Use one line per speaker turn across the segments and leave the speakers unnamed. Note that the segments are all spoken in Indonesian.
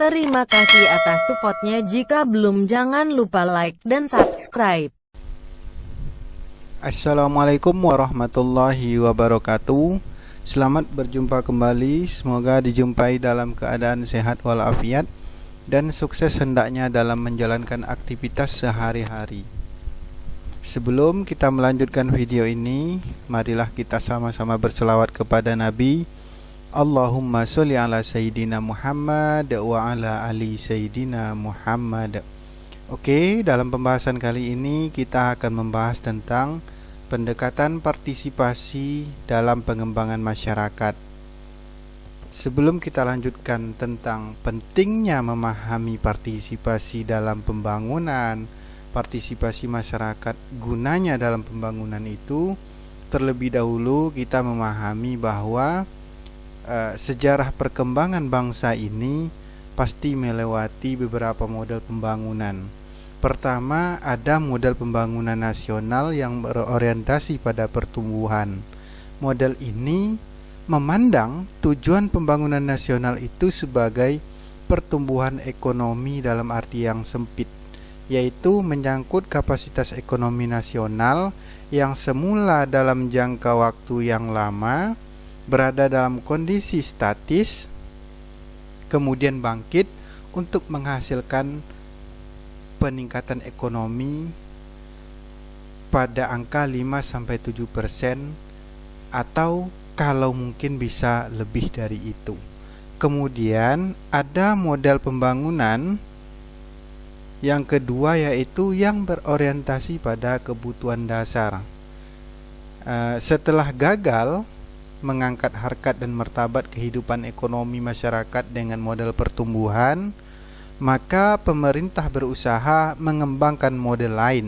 Terima kasih atas supportnya. Jika belum, jangan lupa like dan subscribe.
Assalamualaikum warahmatullahi wabarakatuh. Selamat berjumpa kembali. Semoga dijumpai dalam keadaan sehat walafiat dan sukses hendaknya dalam menjalankan aktivitas sehari-hari. Sebelum kita melanjutkan video ini, marilah kita sama-sama berselawat kepada Nabi. Allahumma sholli ala Sayyidina Muhammad wa ala ali Sayyidina Muhammad. Oke, dalam pembahasan kali ini kita akan membahas tentang pendekatan partisipasi dalam pengembangan masyarakat. Sebelum kita lanjutkan tentang pentingnya memahami partisipasi dalam pembangunan, partisipasi masyarakat gunanya dalam pembangunan itu, terlebih dahulu kita memahami bahwa sejarah perkembangan bangsa ini pasti melewati beberapa model pembangunan. Pertama, ada model pembangunan nasional yang berorientasi pada pertumbuhan. Model ini memandang tujuan pembangunan nasional itu sebagai pertumbuhan ekonomi dalam arti yang sempit, yaitu menyangkut kapasitas ekonomi nasional yang semula dalam jangka waktu yang lama berada dalam kondisi statis, kemudian bangkit untuk menghasilkan peningkatan ekonomi pada angka 5-7% atau kalau mungkin bisa lebih dari itu. Kemudian ada model pembangunan yang kedua, yaitu yang berorientasi pada kebutuhan dasar. Setelah gagal mengangkat harkat dan martabat kehidupan ekonomi masyarakat dengan model pertumbuhan, maka pemerintah berusaha mengembangkan model lain,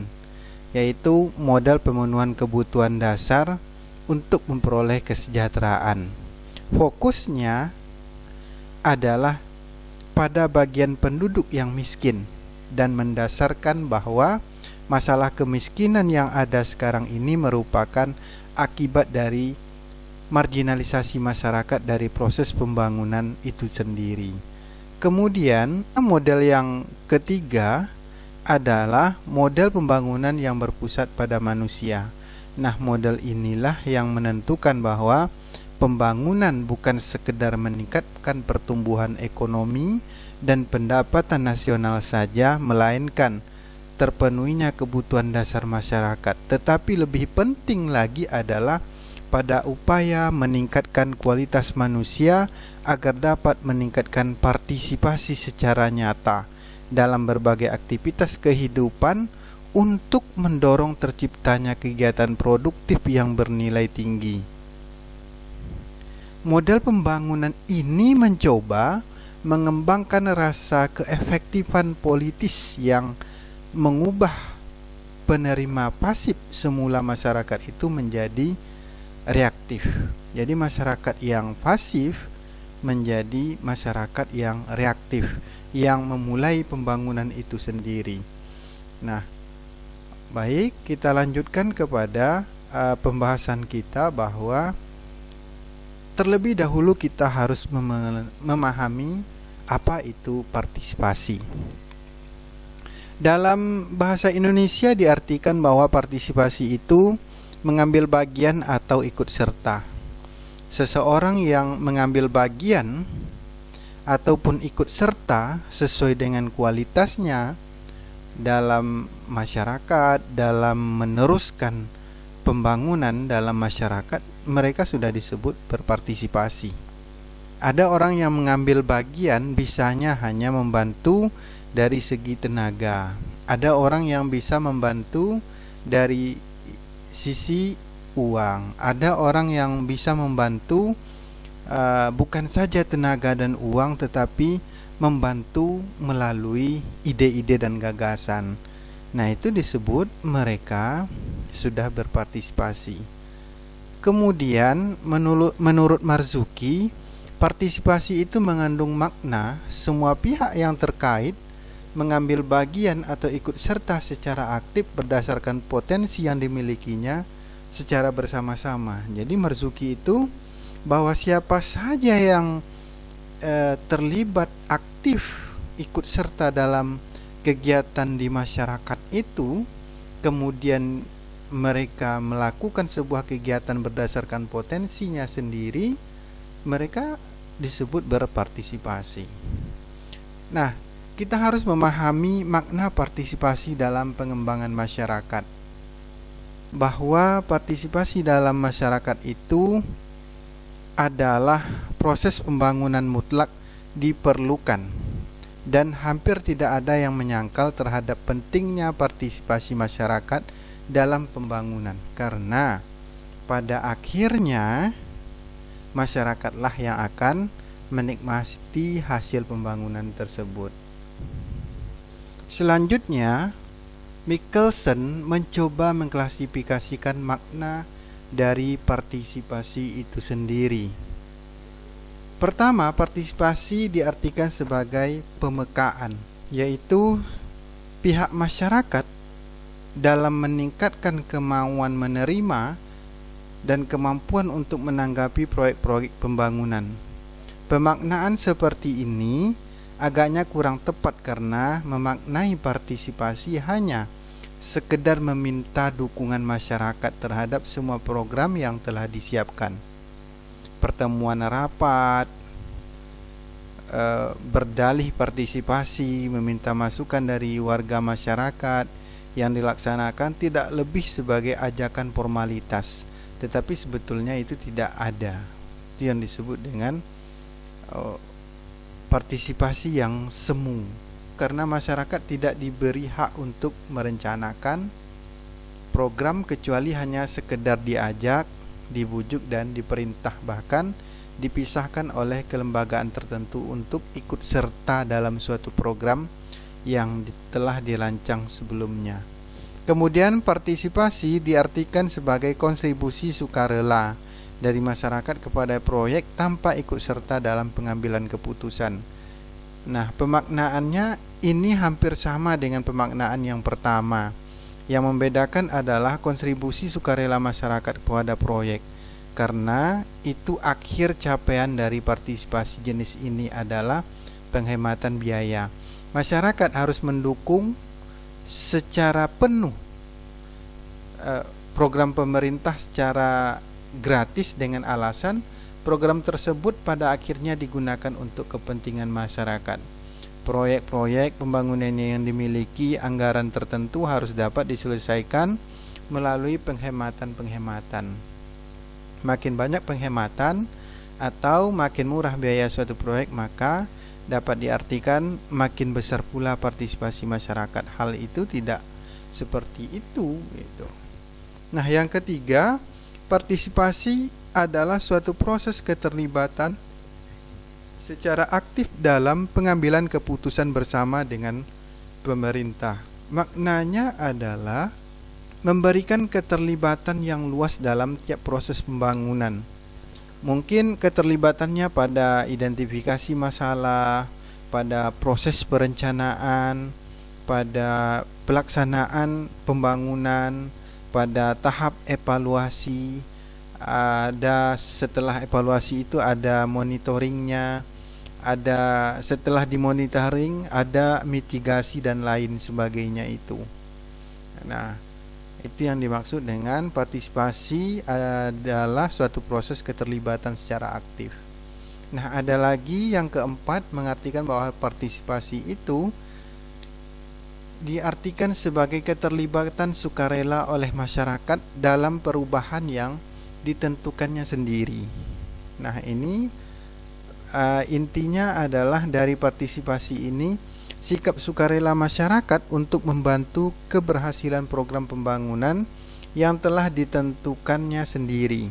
yaitu model pemenuhan kebutuhan dasar untuk memperoleh kesejahteraan. Fokusnya adalah pada bagian penduduk yang miskin dan mendasarkan bahwa masalah kemiskinan yang ada sekarang ini merupakan akibat dari marginalisasi masyarakat dari proses pembangunan itu sendiri. Kemudian model yang ketiga adalah model pembangunan yang berpusat pada manusia. Nah, model inilah yang menentukan bahwa pembangunan bukan sekedar meningkatkan pertumbuhan ekonomi dan pendapatan nasional saja, melainkan terpenuhinya kebutuhan dasar masyarakat. Tetapi lebih penting lagi adalah pada upaya meningkatkan kualitas manusia agar dapat meningkatkan partisipasi secara nyata dalam berbagai aktivitas kehidupan untuk mendorong terciptanya kegiatan produktif yang bernilai tinggi. Model pembangunan ini mencoba mengembangkan rasa keefektifan politis yang mengubah penerima pasif semula masyarakat itu menjadi reaktif. Jadi masyarakat yang pasif menjadi masyarakat yang reaktif, yang memulai pembangunan itu sendiri. Nah, baik, kita lanjutkan kepada pembahasan kita bahwa terlebih dahulu kita harus memahami apa itu partisipasi. Dalam bahasa Indonesia diartikan bahwa partisipasi itu mengambil bagian atau ikut serta. Seseorang yang mengambil bagian ataupun ikut serta sesuai dengan kualitasnya dalam masyarakat, dalam meneruskan pembangunan dalam masyarakat, mereka sudah disebut berpartisipasi. Ada orang yang mengambil bagian bisanya hanya membantu dari segi tenaga. Ada orang yang bisa membantu dari sisi uang. Ada orang yang bisa membantu bukan saja tenaga dan uang, tetapi membantu melalui ide-ide dan gagasan. Nah, itu disebut mereka sudah berpartisipasi. Kemudian menurut Marzuki, partisipasi itu mengandung makna semua pihak yang terkait mengambil bagian atau ikut serta secara aktif berdasarkan potensi yang dimilikinya secara bersama-sama. Jadi Marzuki itu bahwa siapa saja yang terlibat aktif ikut serta dalam kegiatan di masyarakat itu, kemudian mereka melakukan sebuah kegiatan berdasarkan potensinya sendiri, mereka disebut berpartisipasi. Nah, kita harus memahami makna partisipasi dalam pengembangan masyarakat, bahwa partisipasi dalam masyarakat itu adalah proses pembangunan mutlak diperlukan, dan hampir tidak ada yang menyangkal terhadap pentingnya partisipasi masyarakat dalam pembangunan, karena pada akhirnya masyarakatlah yang akan menikmati hasil pembangunan tersebut. Selanjutnya, Michelson mencoba mengklasifikasikan makna dari partisipasi itu sendiri. Pertama, partisipasi diartikan sebagai pemekaan, yaitu pihak masyarakat dalam meningkatkan kemauan menerima dan kemampuan untuk menanggapi proyek-proyek pembangunan. Pemaknaan seperti ini agaknya kurang tepat karena memaknai partisipasi hanya sekedar meminta dukungan masyarakat terhadap semua program yang telah disiapkan. Pertemuan rapat, berdalih partisipasi, meminta masukan dari warga masyarakat yang dilaksanakan tidak lebih sebagai ajakan formalitas, tetapi sebetulnya itu tidak ada. Itu yang disebut dengan partisipasi yang semu, karena masyarakat tidak diberi hak untuk merencanakan program kecuali hanya sekedar diajak, dibujuk dan diperintah, bahkan dipisahkan oleh kelembagaan tertentu untuk ikut serta dalam suatu program yang telah dirancang sebelumnya. Kemudian partisipasi diartikan sebagai kontribusi sukarela dari masyarakat kepada proyek tanpa ikut serta dalam pengambilan keputusan. Nah, pemaknaannya ini hampir sama dengan pemaknaan yang pertama. Yang membedakan adalah kontribusi sukarela masyarakat kepada proyek, karena itu akhir capaian dari partisipasi jenis ini adalah penghematan biaya. Masyarakat harus mendukung secara penuh program pemerintah secara gratis dengan alasan program tersebut pada akhirnya digunakan untuk kepentingan masyarakat. Proyek-proyek pembangunan yang dimiliki anggaran tertentu harus dapat diselesaikan melalui penghematan-penghematan. Makin banyak penghematan atau makin murah biaya suatu proyek, maka dapat diartikan makin besar pula partisipasi masyarakat. Hal itu tidak seperti itu gitu. Nah, yang ketiga, partisipasi adalah suatu proses keterlibatan secara aktif dalam pengambilan keputusan bersama dengan pemerintah. Maknanya adalah memberikan keterlibatan yang luas dalam tiap proses pembangunan. Mungkin keterlibatannya pada identifikasi masalah, pada proses perencanaan, pada pelaksanaan pembangunan, pada tahap evaluasi, ada setelah evaluasi itu ada monitoringnya, ada setelah dimonitoring ada mitigasi dan lain sebagainya itu. Nah, itu yang dimaksud dengan partisipasi adalah suatu proses keterlibatan secara aktif. Nah, ada lagi yang keempat, mengartikan bahwa partisipasi itu diartikan sebagai keterlibatan sukarela oleh masyarakat dalam perubahan yang ditentukannya sendiri. Nah, ini intinya adalah dari partisipasi ini sikap sukarela masyarakat untuk membantu keberhasilan program pembangunan yang telah ditentukannya sendiri.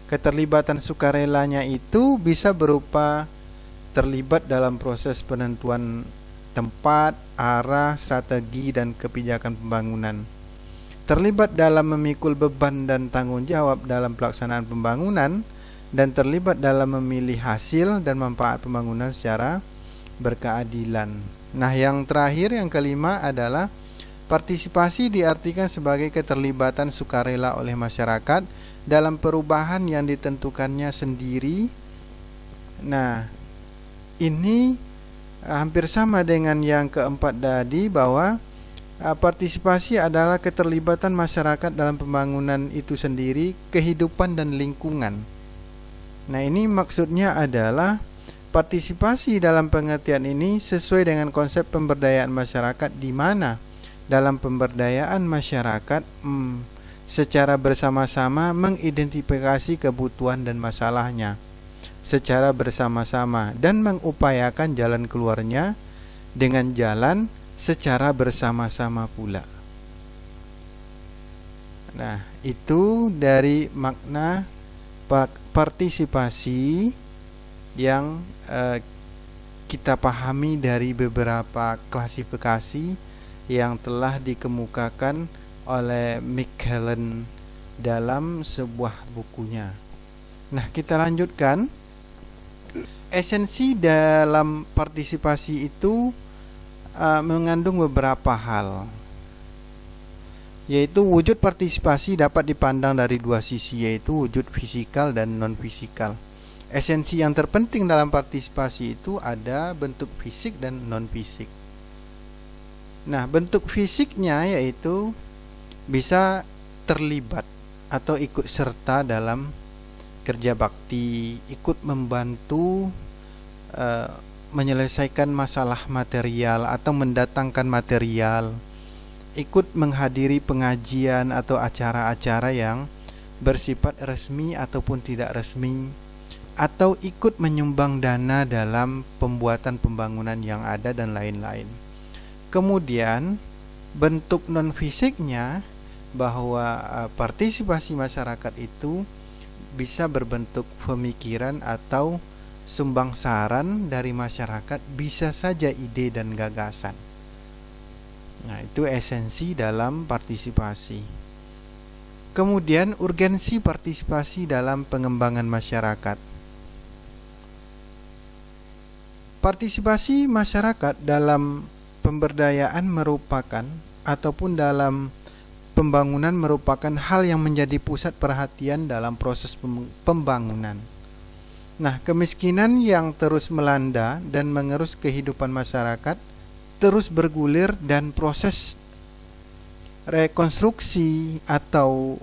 Keterlibatan sukarelanya itu bisa berupa terlibat dalam proses penentuan tempat, arah, strategi, dan kebijakan pembangunan. Terlibat dalam memikul beban dan tanggung jawab dalam pelaksanaan pembangunan, dan terlibat dalam memilih hasil dan manfaat pembangunan secara berkeadilan. Nah, yang terakhir, yang kelima adalah partisipasi diartikan sebagai keterlibatan sukarela oleh masyarakat dalam perubahan yang ditentukannya sendiri. Nah, ini hampir sama dengan yang keempat tadi, bahwa partisipasi adalah keterlibatan masyarakat dalam pembangunan itu sendiri, kehidupan dan lingkungan. Nah, ini maksudnya adalah partisipasi dalam pengertian ini sesuai dengan konsep pemberdayaan masyarakat, di mana dalam pemberdayaan masyarakat secara bersama-sama mengidentifikasi kebutuhan dan masalahnya secara bersama-sama dan mengupayakan jalan keluarnya dengan jalan secara bersama-sama pula. Nah, itu dari makna partisipasi yang kita pahami dari beberapa klasifikasi yang telah dikemukakan oleh McKellen dalam sebuah bukunya. Nah, kita lanjutkan. Esensi dalam partisipasi itu mengandung beberapa hal, yaitu wujud partisipasi dapat dipandang dari dua sisi, yaitu wujud fisikal dan non-fisikal. Esensi yang terpenting dalam partisipasi itu ada bentuk fisik dan non-fisik. Nah, bentuk fisiknya yaitu bisa terlibat atau ikut serta dalam kerja bakti, ikut membantu menyelesaikan masalah material atau mendatangkan material, ikut menghadiri pengajian atau acara-acara yang bersifat resmi ataupun tidak resmi, atau ikut menyumbang dana dalam pembuatan pembangunan yang ada dan lain-lain. Kemudian bentuk non-fisiknya, bahwa partisipasi masyarakat itu bisa berbentuk pemikiran atau sumbang saran dari masyarakat, bisa saja ide dan gagasan. Nah, itu esensi dalam partisipasi. Kemudian urgensi partisipasi dalam pengembangan masyarakat. Partisipasi masyarakat dalam pemberdayaan merupakan ataupun dalam pembangunan merupakan hal yang menjadi pusat perhatian dalam proses pembangunan. Nah, kemiskinan yang terus melanda dan mengerus kehidupan masyarakat terus bergulir, dan proses rekonstruksi atau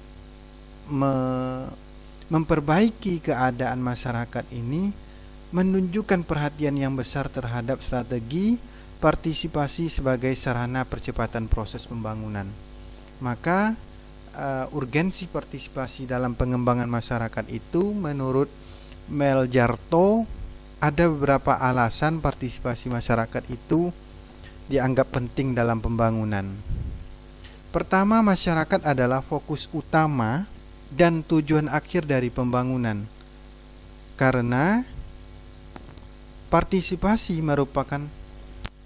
memperbaiki keadaan masyarakat ini menunjukkan perhatian yang besar terhadap strategi partisipasi sebagai sarana percepatan proses pembangunan. Maka urgensi partisipasi dalam pengembangan masyarakat itu menurut Mel Jarto ada beberapa alasan partisipasi masyarakat itu dianggap penting dalam pembangunan. Pertama, masyarakat adalah fokus utama dan tujuan akhir dari pembangunan, karena partisipasi merupakan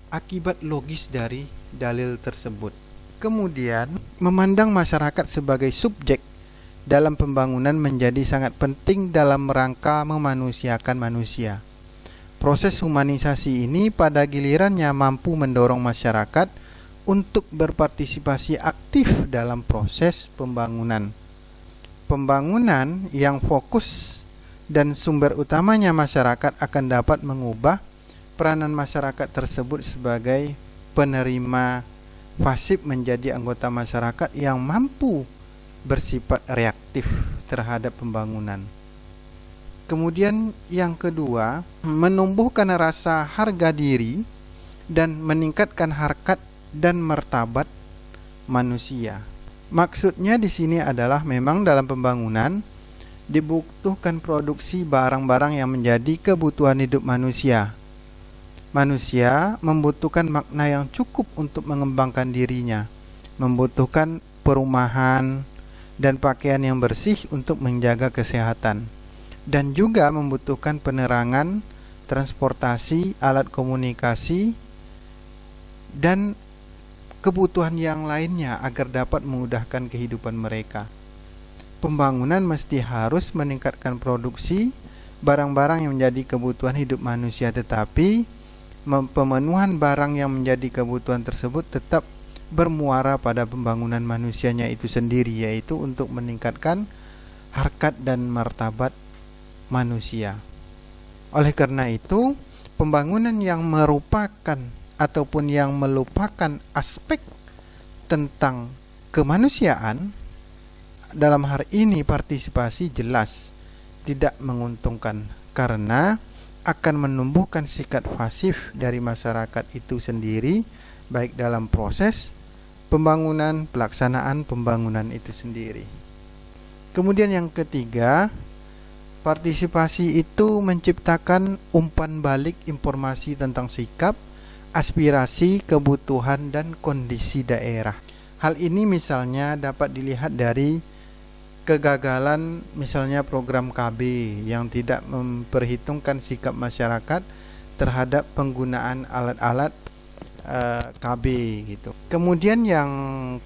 akibat logis dari dalil tersebut. Kemudian, memandang masyarakat sebagai subjek dalam pembangunan menjadi sangat penting dalam rangka memanusiakan manusia. Proses humanisasi ini pada gilirannya mampu mendorong masyarakat untuk berpartisipasi aktif dalam proses pembangunan. Pembangunan yang fokus dan sumber utamanya masyarakat akan dapat mengubah peranan masyarakat tersebut sebagai penerima pasif menjadi anggota masyarakat yang mampu bersifat reaktif terhadap pembangunan. Kemudian yang kedua, menumbuhkan rasa harga diri dan meningkatkan harkat dan martabat manusia. Maksudnya di sini adalah memang dalam pembangunan dibutuhkan produksi barang-barang yang menjadi kebutuhan hidup manusia. Manusia membutuhkan makna yang cukup untuk mengembangkan dirinya, membutuhkan perumahan dan pakaian yang bersih untuk menjaga kesehatan, dan juga membutuhkan penerangan, transportasi, alat komunikasi, dan kebutuhan yang lainnya agar dapat memudahkan kehidupan mereka. Pembangunan mesti harus meningkatkan produksi barang-barang yang menjadi kebutuhan hidup manusia, tetapi pemenuhan barang yang menjadi kebutuhan tersebut tetap bermuara pada pembangunan manusianya itu sendiri, yaitu untuk meningkatkan harkat dan martabat manusia. Oleh karena itu, pembangunan yang merupakan ataupun yang melupakan aspek tentang kemanusiaan, dalam hal ini partisipasi jelas tidak menguntungkan karena akan menumbuhkan sikap pasif dari masyarakat itu sendiri, baik dalam proses pembangunan, pelaksanaan pembangunan itu sendiri. Kemudian yang ketiga, partisipasi itu menciptakan umpan balik informasi tentang sikap, aspirasi, kebutuhan, dan kondisi daerah. Hal ini misalnya dapat dilihat dari kegagalan misalnya program KB yang tidak memperhitungkan sikap masyarakat terhadap penggunaan alat-alat KB gitu. Kemudian yang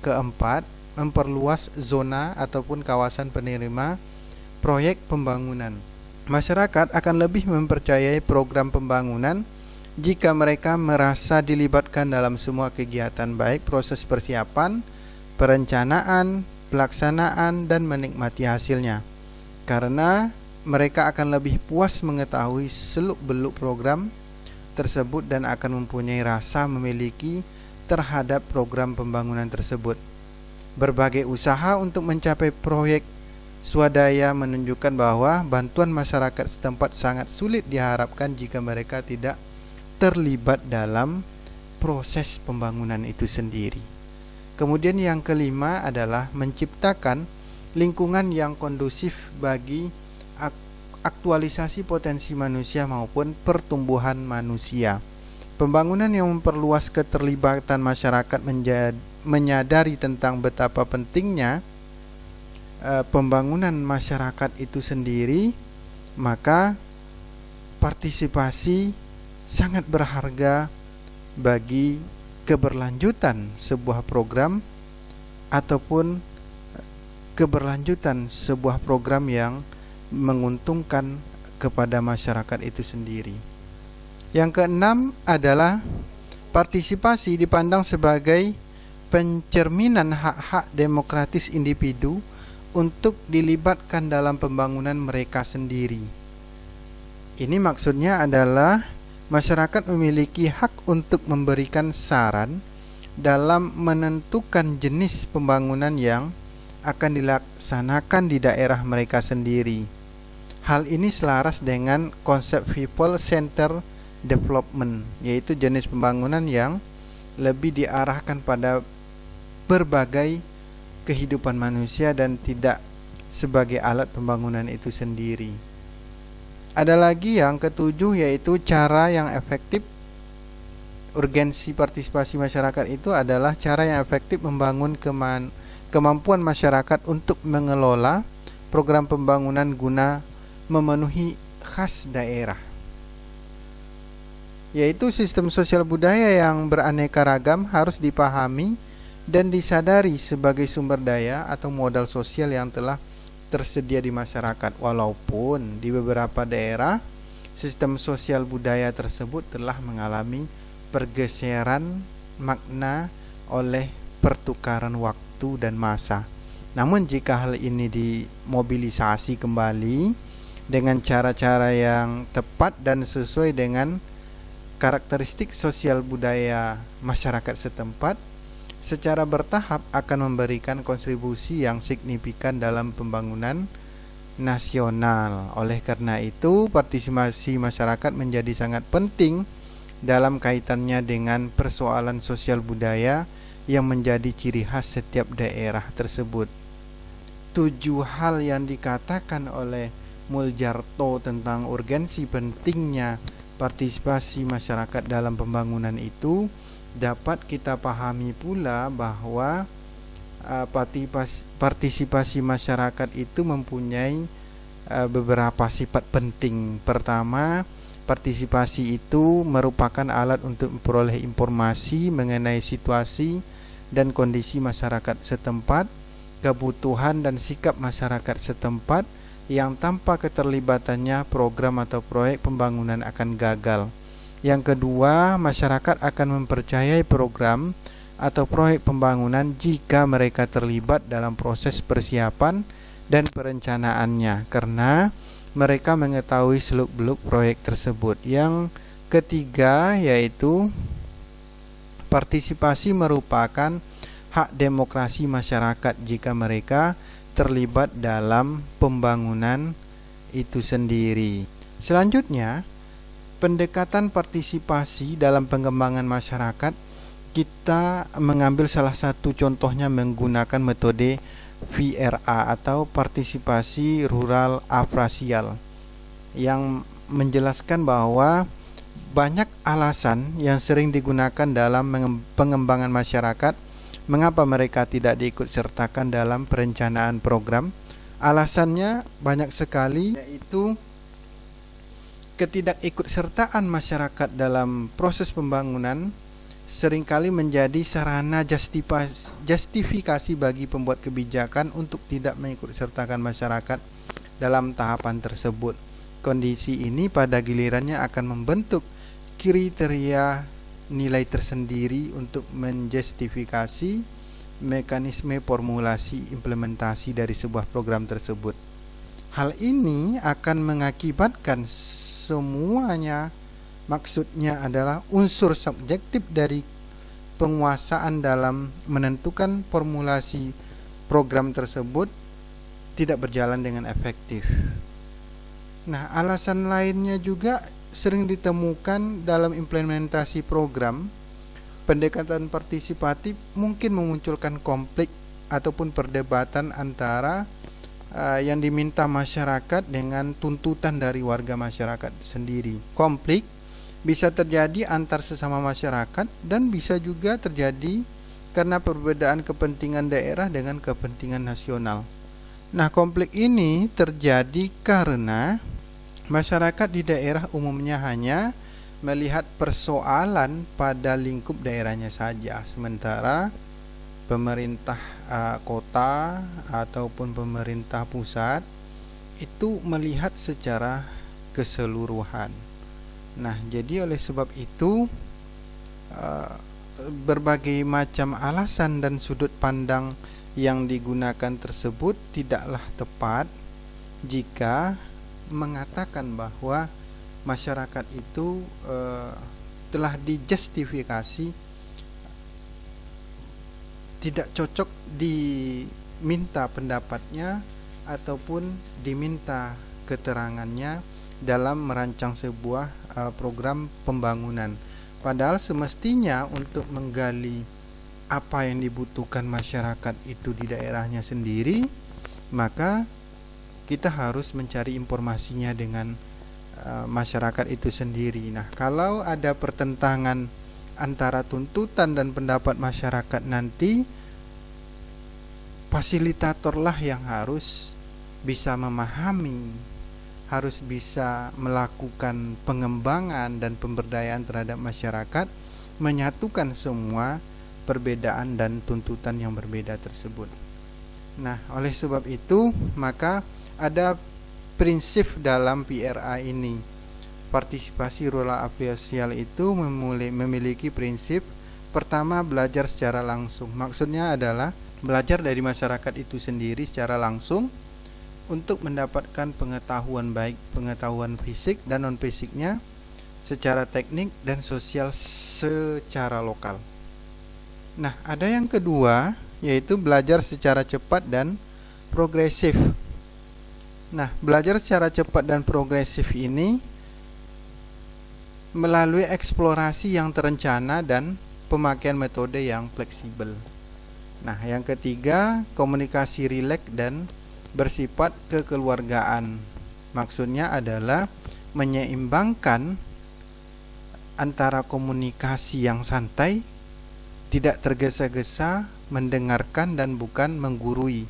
keempat, memperluas zona ataupun kawasan penerima proyek pembangunan. Masyarakat akan lebih mempercayai program pembangunan jika mereka merasa dilibatkan dalam semua kegiatan, baik proses persiapan, perencanaan, pelaksanaan, dan menikmati hasilnya, karena mereka akan lebih puas mengetahui seluk-beluk program tersebut dan akan mempunyai rasa memiliki terhadap program pembangunan tersebut. Berbagai usaha untuk mencapai proyek swadaya menunjukkan bahwa bantuan masyarakat setempat sangat sulit diharapkan jika mereka tidak terlibat dalam proses pembangunan itu sendiri. Kemudian yang kelima adalah menciptakan lingkungan yang kondusif bagi aktualisasi potensi manusia maupun pertumbuhan manusia. Pembangunan yang memperluas keterlibatan masyarakat menyadari tentang betapa pentingnya pembangunan masyarakat itu sendiri, maka partisipasi sangat berharga bagi keberlanjutan sebuah program ataupun keberlanjutan sebuah program yang menguntungkan kepada masyarakat itu sendiri. Yang keenam adalah partisipasi dipandang sebagai pencerminan hak-hak demokratis individu untuk dilibatkan dalam pembangunan mereka sendiri. Ini maksudnya adalah masyarakat memiliki hak untuk memberikan saran dalam menentukan jenis pembangunan yang akan dilaksanakan di daerah mereka sendiri. Hal ini selaras dengan konsep people centered development, yaitu jenis pembangunan yang lebih diarahkan pada berbagai kehidupan manusia dan tidak sebagai alat pembangunan itu sendiri. Ada lagi yang ketujuh, yaitu cara yang efektif. Urgensi partisipasi masyarakat itu adalah cara yang efektif membangun kemampuan masyarakat untuk mengelola program pembangunan guna memenuhi khas daerah, yaitu sistem sosial budaya yang beraneka ragam harus dipahami dan disadari sebagai sumber daya atau modal sosial yang telah tersedia di masyarakat. Walaupun di beberapa daerah sistem sosial budaya tersebut telah mengalami pergeseran makna oleh pertukaran waktu dan masa. Namun jika hal ini dimobilisasi kembali dengan cara-cara yang tepat dan sesuai dengan karakteristik sosial budaya masyarakat setempat, secara bertahap akan memberikan kontribusi yang signifikan dalam pembangunan nasional. Oleh karena itu, partisipasi masyarakat menjadi sangat penting dalam kaitannya dengan persoalan sosial budaya yang menjadi ciri khas setiap daerah tersebut. 7 hal yang dikatakan oleh Muljarto tentang urgensi pentingnya partisipasi masyarakat dalam pembangunan itu dapat kita pahami pula bahwa partisipasi masyarakat itu mempunyai beberapa sifat penting. Pertama, partisipasi itu merupakan alat untuk memperoleh informasi mengenai situasi dan kondisi masyarakat setempat, kebutuhan dan sikap masyarakat setempat, yang tanpa keterlibatannya program atau proyek pembangunan akan gagal. Yang kedua, masyarakat akan mempercayai program atau proyek pembangunan jika mereka terlibat dalam proses persiapan dan perencanaannya, karena mereka mengetahui seluk-beluk proyek tersebut. Yang ketiga yaitu partisipasi merupakan hak demokrasi masyarakat jika mereka terlibat dalam pembangunan itu sendiri. Selanjutnya, pendekatan partisipasi dalam pengembangan masyarakat, kita mengambil salah satu contohnya menggunakan metode VRA atau partisipasi rural afrasial, yang menjelaskan bahwa banyak alasan yang sering digunakan dalam pengembangan masyarakat mengapa mereka tidak diikut sertakan dalam perencanaan program. Alasannya banyak sekali, yaitu ketidakikutsertaan masyarakat dalam proses pembangunan seringkali menjadi sarana justifikasi bagi pembuat kebijakan untuk tidak mengikutsertakan masyarakat dalam tahapan tersebut. Kondisi ini pada gilirannya akan membentuk kriteria nilai tersendiri untuk menjustifikasi mekanisme formulasi implementasi dari sebuah program tersebut. Hal ini akan mengakibatkan semuanya, maksudnya adalah unsur subjektif dari penguasaan dalam menentukan formulasi program tersebut tidak berjalan dengan efektif. Nah, alasan lainnya juga sering ditemukan dalam implementasi program. Pendekatan partisipatif mungkin memunculkan konflik ataupun perdebatan antara yang diminta masyarakat dengan tuntutan dari warga masyarakat sendiri. Konflik bisa terjadi antar sesama masyarakat dan bisa juga terjadi karena perbedaan kepentingan daerah dengan kepentingan nasional. Nah, konflik ini terjadi karena masyarakat di daerah umumnya hanya melihat persoalan pada lingkup daerahnya saja, sementara pemerintah kota ataupun pemerintah pusat itu melihat secara keseluruhan. Nah, jadi oleh sebab itu berbagai macam alasan dan sudut pandang yang digunakan tersebut tidaklah tepat jika mengatakan bahwa masyarakat itu telah dijustifikasi tidak cocok diminta pendapatnya ataupun diminta keterangannya dalam merancang sebuah program pembangunan. Padahal semestinya untuk menggali apa yang dibutuhkan masyarakat itu di daerahnya sendiri, maka kita harus mencari informasinya dengan masyarakat itu sendiri. Nah, kalau ada pertentangan antara tuntutan dan pendapat masyarakat, nanti fasilitatorlah yang harus bisa memahami, harus bisa melakukan pengembangan dan pemberdayaan terhadap masyarakat, menyatukan semua perbedaan dan tuntutan yang berbeda tersebut. Nah, oleh sebab itu, maka ada prinsip dalam PRA ini. Partisipasi rural afrasial itu memiliki prinsip pertama, belajar secara langsung. Maksudnya adalah belajar dari masyarakat itu sendiri secara langsung untuk mendapatkan pengetahuan, baik pengetahuan fisik dan non fisiknya, secara teknik dan sosial secara lokal. Nah, ada yang kedua, yaitu belajar secara cepat dan progresif. Nah, belajar secara cepat dan progresif ini melalui eksplorasi yang terencana dan pemakaian metode yang fleksibel. Nah, yang ketiga, komunikasi rileks dan bersifat kekeluargaan. Maksudnya adalah menyeimbangkan antara komunikasi yang santai, tidak tergesa-gesa, mendengarkan dan bukan menggurui,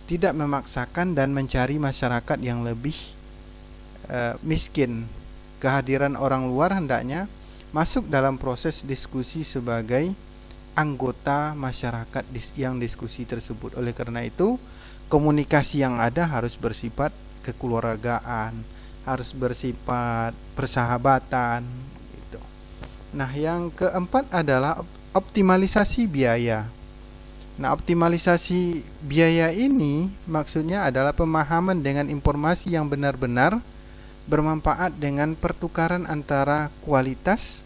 tidak memaksakan dan mencari masyarakat yang lebih miskin. Kehadiran orang luar hendaknya masuk dalam proses diskusi sebagai anggota masyarakat yang diskusi tersebut. Oleh karena itu, komunikasi yang ada harus bersifat kekeluargaan, harus bersifat persahabatan gitu. Nah, yang keempat adalah optimalisasi biaya. Nah, optimalisasi biaya ini maksudnya adalah pemahaman dengan informasi yang benar-benar bermanfaat dengan pertukaran antara kualitas,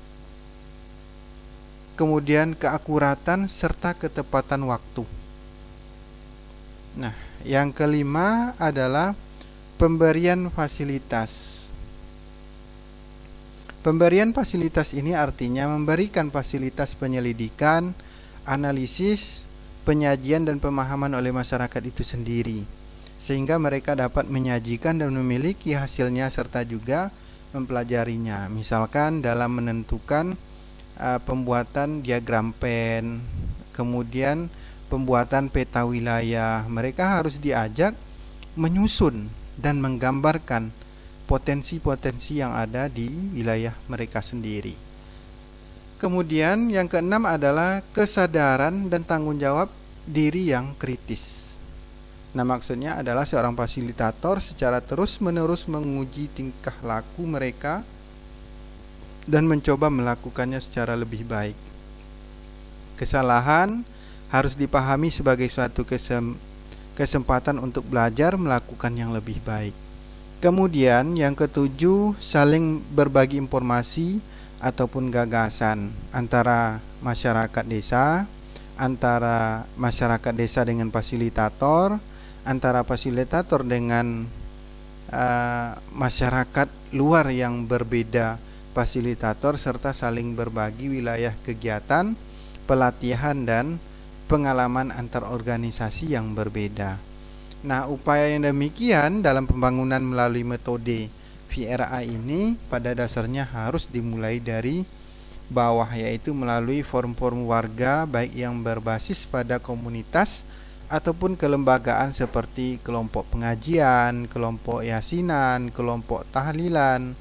kemudian keakuratan serta ketepatan waktu. Nah, yang kelima adalah pemberian fasilitas. Pemberian fasilitas ini artinya memberikan fasilitas penyelidikan, analisis, penyajian dan pemahaman oleh masyarakat itu sendiri, sehingga mereka dapat menyajikan dan memiliki hasilnya serta juga mempelajarinya. Misalkan dalam menentukan pembuatan diagram pen, kemudian pembuatan peta wilayah, mereka harus diajak menyusun dan menggambarkan potensi-potensi yang ada di wilayah mereka sendiri. Kemudian yang keenam adalah kesadaran dan tanggung jawab diri yang kritis. Nah, maksudnya adalah seorang fasilitator secara terus-menerus menguji tingkah laku mereka dan mencoba melakukannya secara lebih baik. Kesalahan harus dipahami sebagai suatu kesempatan untuk belajar melakukan yang lebih baik. Kemudian yang ketujuh, saling berbagi informasi ataupun gagasan antara masyarakat desa, antara masyarakat desa dengan fasilitator, antara fasilitator dengan masyarakat luar yang berbeda fasilitator, serta saling berbagi wilayah kegiatan, pelatihan dan pengalaman antar organisasi yang berbeda. Nah, upaya yang demikian dalam pembangunan melalui metode VRA ini pada dasarnya harus dimulai dari bawah, yaitu melalui forum-forum warga baik yang berbasis pada komunitas ataupun kelembagaan seperti kelompok pengajian, kelompok yasinan, kelompok tahlilan,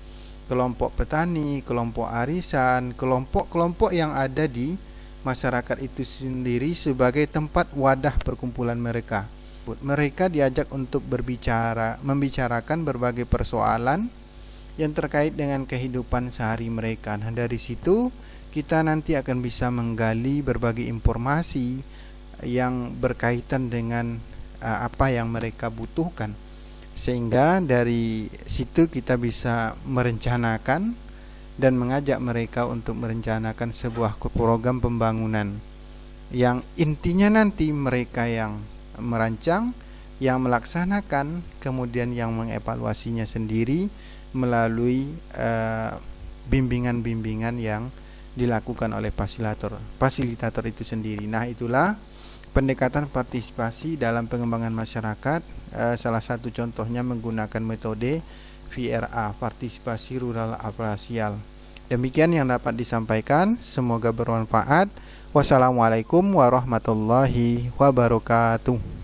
kelompok petani, kelompok arisan, kelompok-kelompok yang ada di masyarakat itu sendiri sebagai tempat wadah perkumpulan mereka. Mereka diajak untuk membicarakan berbagai persoalan yang terkait dengan kehidupan sehari mereka. Nah, dari situ kita nanti akan bisa menggali berbagai informasi yang berkaitan dengan apa yang mereka butuhkan, sehingga dari situ kita bisa merencanakan dan mengajak mereka untuk merencanakan sebuah program pembangunan yang intinya nanti mereka yang merancang, yang melaksanakan, kemudian yang mengevaluasinya sendiri melalui bimbingan-bimbingan yang dilakukan oleh fasilitator itu sendiri. Nah, itulah pendekatan partisipasi dalam pengembangan masyarakat. Salah satu contohnya menggunakan metode VRA, partisipasi rural agrasial. Demikian yang dapat disampaikan, semoga bermanfaat. Wassalamualaikum warahmatullahi wabarakatuh.